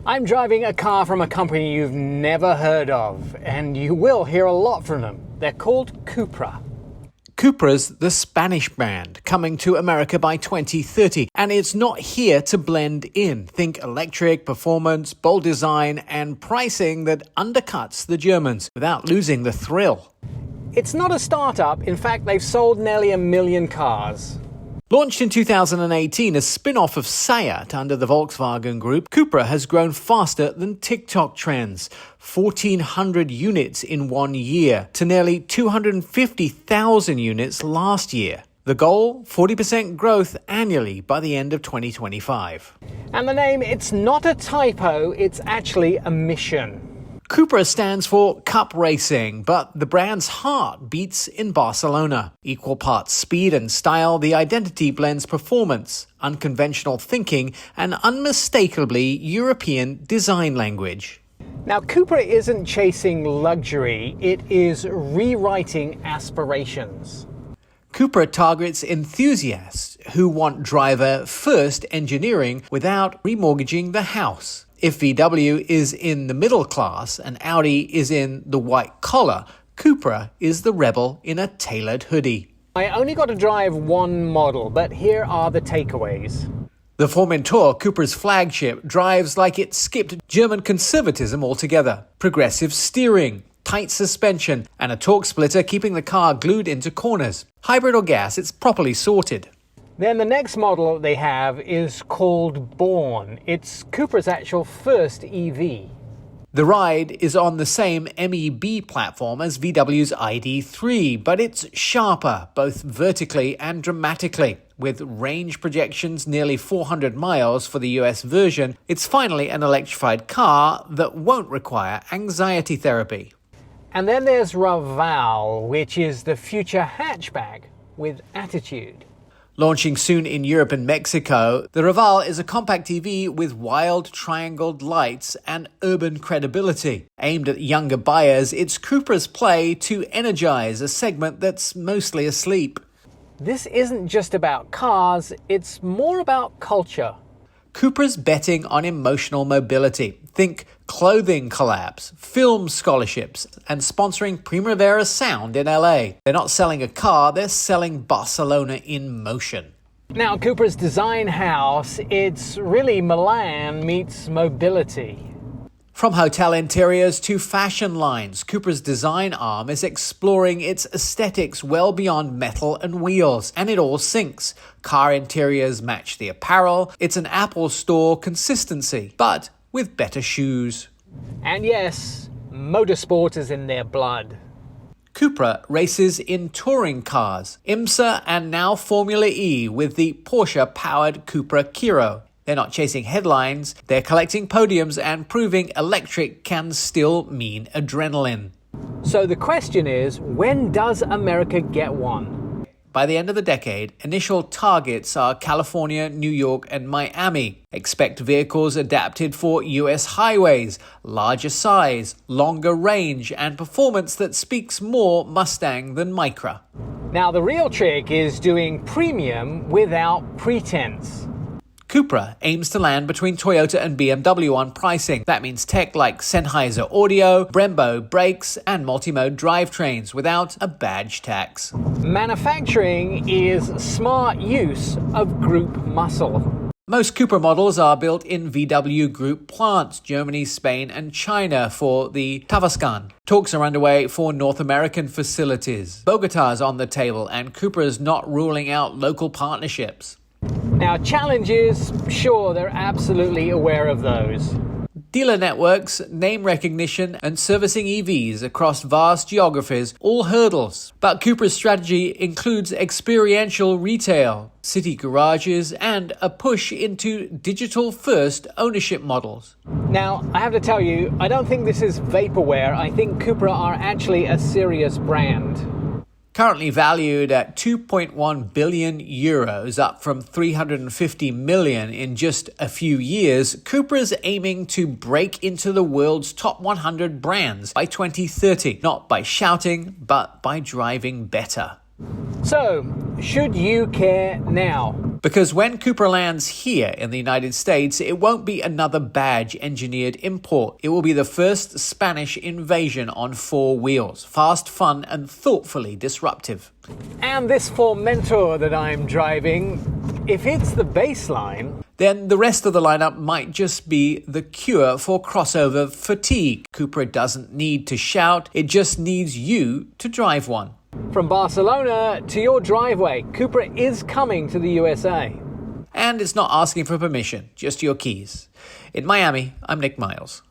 I'm driving a car from a company you've never heard of, and you will hear a lot from them. They're called Cupra. Cupra's the Spanish brand, coming to America by 2030, and it's not here to blend in. Think electric, performance, bold design, and pricing that undercuts the Germans without losing the thrill. It's not a startup. In fact, they've sold nearly 1 million cars. Launched in 2018 as spin-off of Seat under the Volkswagen Group, Cupra has grown faster than TikTok trends. 1,400 units in 1 year to nearly 250,000 units last year. The goal, 40% growth annually by the end of 2025. And the name, it's not a typo, it's actually a mission. Cupra stands for Cup Racing, but the brand's heart beats in Barcelona. Equal parts speed and style, the identity blends performance, unconventional thinking, and unmistakably European design language. Now, Cupra isn't chasing luxury, it is rewriting aspirations. Cupra targets enthusiasts who want driver-first engineering without remortgaging the house. If VW is in the middle class and Audi is in the white collar, Cupra is the rebel in a tailored hoodie. I only got to drive one model, but here are the takeaways. The Formentor, Cupra's flagship, drives like it skipped German conservatism altogether. Progressive steering, tight suspension, and a torque splitter keeping the car glued into corners. Hybrid or gas, it's properly sorted. Then the next model they have is called Born. It's Cupra's actual first EV. The ride is on the same MEB platform as VW's ID.3, but it's sharper, both vertically and dramatically. With range projections nearly 400 miles for the US version, it's finally an electrified car that won't require anxiety therapy. And then there's Raval, which is the future hatchback with attitude. Launching soon in Europe and Mexico, the Raval is a compact EV with wild triangled lights and urban credibility. Aimed at younger buyers, it's Cupra's play to energize a segment that's mostly asleep. This isn't just about cars, it's more about culture. Cupra's betting on emotional mobility. Think clothing collabs, film scholarships, and sponsoring Primavera Sound in LA. They're not selling a car, they're selling Barcelona in motion. Now, Cupra's design house, it's really Milan meets mobility. From hotel interiors to fashion lines, Cupra's design arm is exploring its aesthetics well beyond metal and wheels, and it all syncs. Car interiors match the apparel. It's an Apple Store consistency, but with better shoes. And yes, motorsport is in their blood. Cupra races in touring cars, IMSA and now Formula E with the Porsche-powered Cupra Kiro. They're not chasing headlines, they're collecting podiums and proving electric can still mean adrenaline. So the question is, when does America get one? By the end of the decade, initial targets are California, New York, and Miami. Expect vehicles adapted for US highways, larger size, longer range, and performance that speaks more Mustang than Micra. Now the real trick is doing premium without pretense. Cupra aims to land between Toyota and BMW on pricing. That means tech like Sennheiser audio, Brembo brakes, and multi-mode drivetrains without a badge tax. Manufacturing is smart use of group muscle. Most Cupra models are built in VW Group plants, Germany, Spain, and China for the Tavascan. Talks are underway for North American facilities. Bogota's on the table, and Cupra's not ruling out local partnerships. Now, challenges, sure, they're absolutely aware of those. Dealer networks, name recognition, and servicing EVs across vast geographies, all hurdles. But Cupra's strategy includes experiential retail, city garages, and a push into digital-first ownership models. Now, I have to tell you, I don't think this is vaporware. I think Cupra are actually a serious brand. Currently valued at 2.1 billion euros, up from 350 million in just a few years, Cupra's aiming to break into the world's top 100 brands by 2030, not by shouting, but by driving better. So, should you care now? Because when Cupra lands here in the United States, it won't be another badge-engineered import. It will be the first Spanish invasion on four wheels. Fast, fun, and thoughtfully disruptive. And this Formentor that I'm driving, if it's the baseline, then the rest of the lineup might just be the cure for crossover fatigue. Cupra doesn't need to shout, it just needs you to drive one. From Barcelona to your driveway, Cupra is coming to the USA. And it's not asking for permission, just your keys. In Miami, I'm Nick Miles.